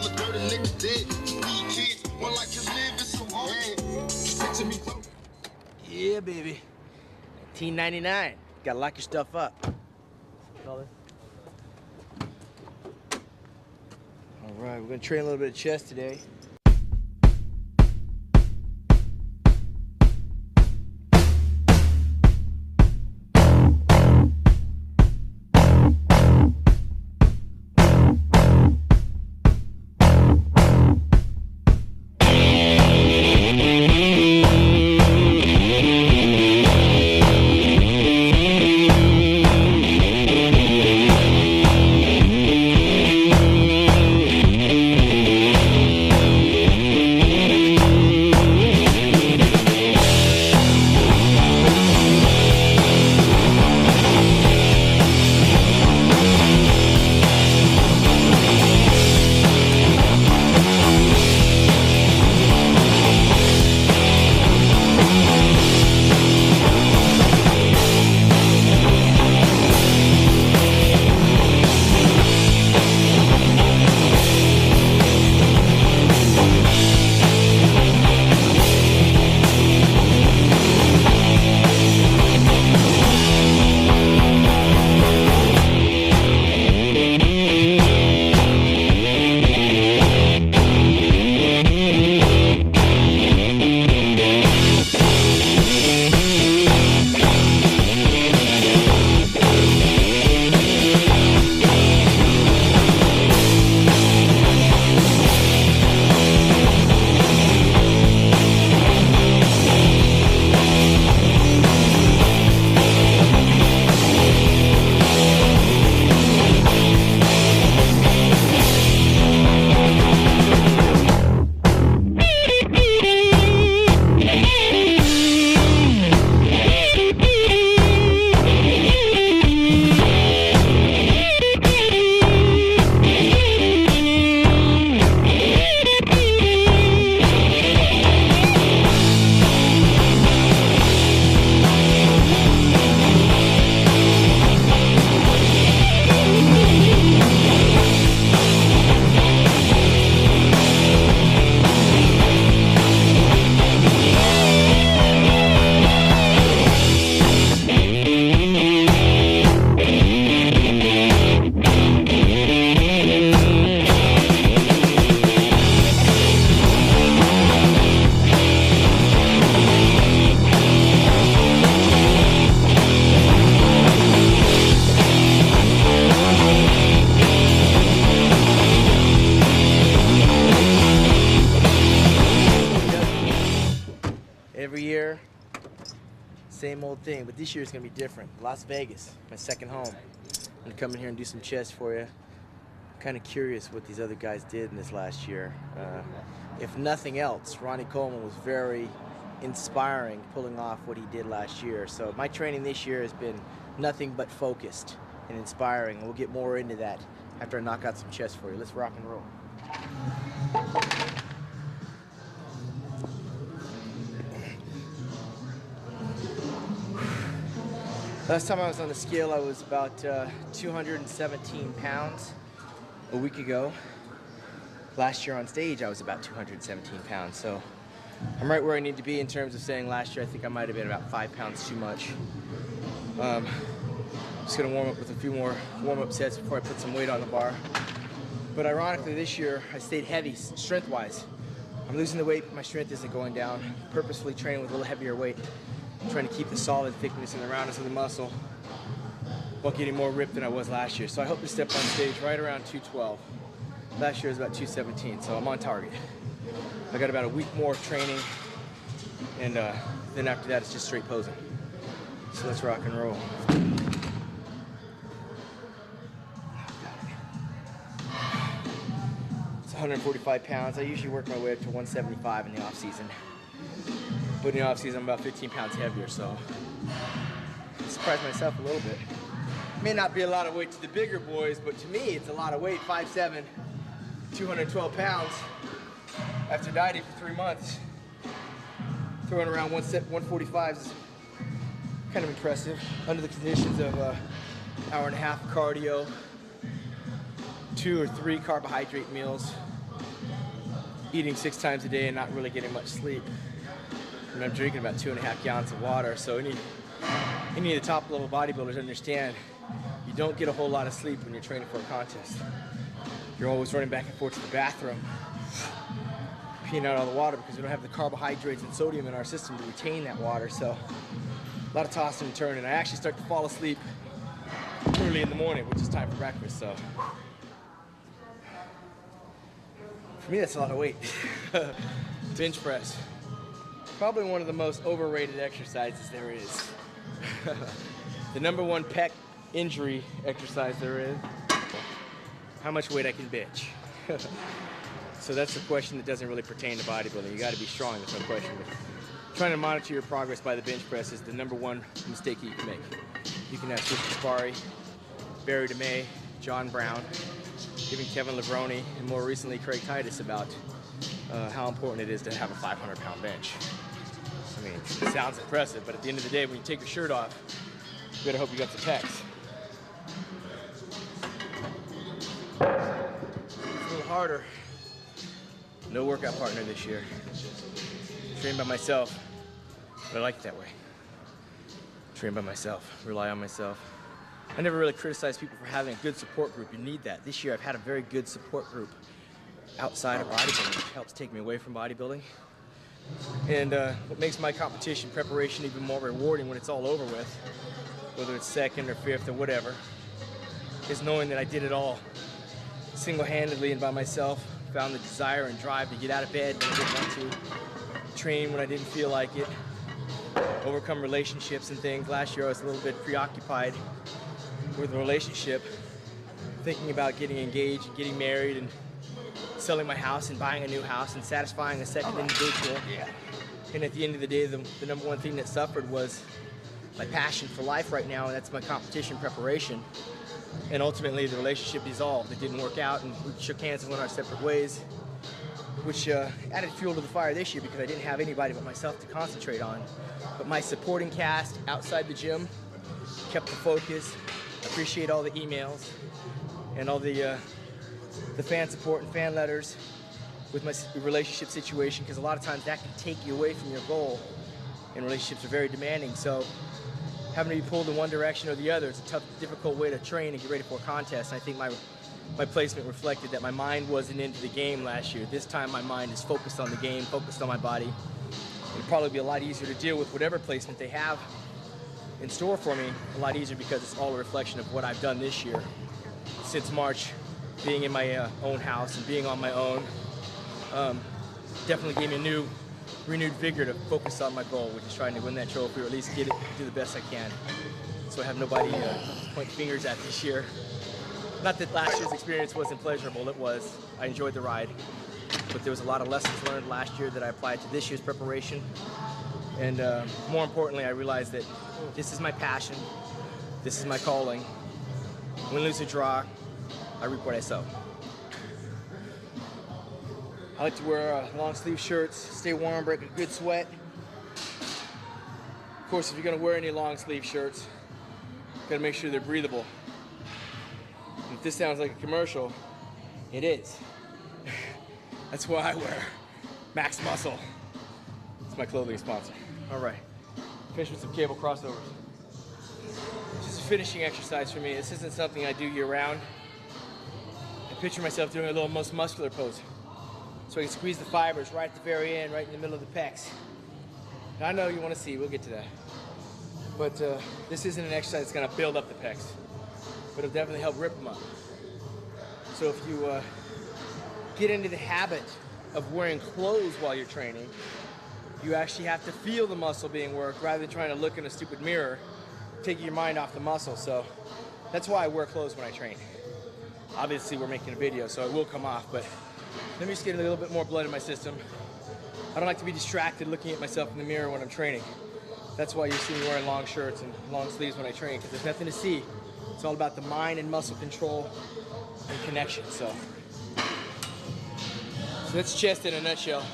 a dirty nigga dead. These kids want like to live, it's so hard. Stick to me close. Yeah, baby. 1999. Gotta lock your stuff up. All right, we're gonna train a little bit of chest today. Every year, same old thing, but this year is gonna be different. Las Vegas, my second home. I'm gonna come in here and do some chest for you. I'm kind of curious what these other guys did in this last year. If nothing else, Ronnie Coleman was very inspiring pulling off what he did last year. So my training this year has been nothing but focused and inspiring. We'll get more into that after I knock out some chest for you. Let's rock and roll. Last time I was on the scale, I was about 217 pounds a week ago. Last year on stage, I was about 217 pounds. So I'm right where I need to be in terms of saying last year, I think I might have been about 5 pounds too much. Just gonna warm up with a few more warm-up sets before I put some weight on the bar. But ironically, this year, I stayed heavy, strength-wise. I'm losing the weight, but my strength isn't going down. Purposefully training with a little heavier weight. Trying to keep the solid thickness and the roundness of the muscle while getting more ripped than I was last year. So I hope to step on stage right around 212. Last year was about 217, so I'm on target. I got about a week more of training, and then after that it's just straight posing. So let's rock and roll. It's 145 pounds. I usually work my way up to 175 in the off season. But in the off season, I'm about 15 pounds heavier, so I surprised myself a little bit. May not be a lot of weight to the bigger boys, but to me, it's a lot of weight. 5'7", 212 pounds. After dieting for 3 months, throwing around 145 is kind of impressive under the conditions of an hour and a half of cardio, 2 or 3 carbohydrate meals, eating 6 times a day and not really getting much sleep. And I'm drinking about 2.5 gallons of water. So any of the top level bodybuilders understand you don't get a whole lot of sleep when you're training for a contest. You're always running back and forth to the bathroom, peeing out all the water because we don't have the carbohydrates and sodium in our system to retain that water. So a lot of tossing and turning. I actually start to fall asleep early in the morning, which is time for breakfast. So for me, that's a lot of weight. Bench press, probably one of the most overrated exercises there is. The #1 pec injury exercise there is. How much weight I can bench. So that's a question that doesn't really pertain to bodybuilding. You got to be strong, there's no question. But trying to monitor your progress by the bench press is the #1 mistake you can make. You can ask Richard Sparry, Barry DeMay, John Brown, even Kevin Levrone, and more recently Craig Titus about how important it is to have a 500-pound bench. I mean, it sounds impressive, but at the end of the day, when you take your shirt off, you better hope you got the pecs. It's a little harder. No workout partner this year. Train by myself, but I like it that way. Train by myself, rely on myself. I never really criticize people for having a good support group. You need that. This year I've had a very good support group outside of bodybuilding, which helps take me away from bodybuilding. And what makes my competition preparation even more rewarding when it's all over with, whether it's 2nd or 5th or whatever, is knowing that I did it all single-handedly and by myself, found the desire and drive to get out of bed when I didn't want to, train when I didn't feel like it, overcome relationships and things. Last year I was a little bit preoccupied with a relationship, thinking about getting engaged and getting married and selling my house and buying a new house and satisfying a second individual. Yeah. And at the end of the day, the #1 thing that suffered was my passion for life right now, and that's my competition preparation. And ultimately the relationship dissolved. It didn't work out and we shook hands and went our separate ways, which added fuel to the fire this year because I didn't have anybody but myself to concentrate on. But my supporting cast outside the gym kept the focus. I appreciate all the emails and all the fan support and fan letters with my relationship situation, because a lot of times that can take you away from your goal, and relationships are very demanding. So having to be pulled in one direction or the other, it's a tough, difficult way to train and get ready for a contest. And I think my placement reflected that my mind wasn't into the game last year. This time my mind is focused on the game, focused on my body. It'll probably be a lot easier to deal with whatever placement they have in store for me, a lot easier because it's all a reflection of what I've done this year. Since March, being in my own house and being on my own, definitely gave me a renewed vigor to focus on my goal, which is trying to win that trophy or at least get it, do the best I can. So I have nobody to point fingers at this year. Not that last year's experience wasn't pleasurable, it was. I enjoyed the ride, but there was a lot of lessons learned last year that I applied to this year's preparation. And more importantly, I realized that this is my passion, this is my calling. Win, lose, or draw, I reap what I sow. I like to wear long sleeve shirts, stay warm, break a good sweat. Of course, if you're gonna wear any long sleeve shirts, you gotta make sure they're breathable. And if this sounds like a commercial, it is. That's why I wear Max Muscle. It's my clothing sponsor. All right, finish with some cable crossovers. Just a finishing exercise for me. This isn't something I do year round. I picture myself doing a little most muscular pose, so I can squeeze the fibers right at the very end, right in the middle of the pecs. Now, I know you want to see, we'll get to that. But this isn't an exercise that's going to build up the pecs, but it'll definitely help rip them up. So if you get into the habit of wearing clothes while you're training, you actually have to feel the muscle being worked rather than trying to look in a stupid mirror, taking your mind off the muscle. So that's why I wear clothes when I train. Obviously we're making a video, so it will come off, but let me just get a little bit more blood in my system. I don't like to be distracted looking at myself in the mirror when I'm training. That's why you see me wearing long shirts and long sleeves when I train, because there's nothing to see. It's all about the mind and muscle control and connection. So that's chest in a nutshell.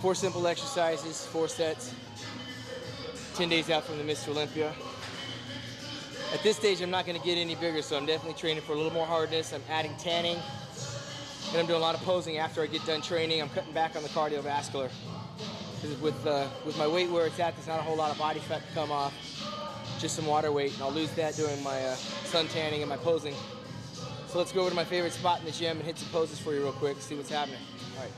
4 simple exercises, 4 sets, 10 days out from the Mr.Olympia. At this stage, I'm not going to get any bigger, so I'm definitely training for a little more hardness. I'm adding tanning, And I'm doing a lot of posing after I get done training. I'm cutting back on the cardiovascular. Because with my weight where it's at, there's not a whole lot of body fat to come off. Just some water weight, and I'll lose that during my sun tanning and my posing. So let's go over to my favorite spot in the gym and hit some poses for you real quick, see what's happening. All right.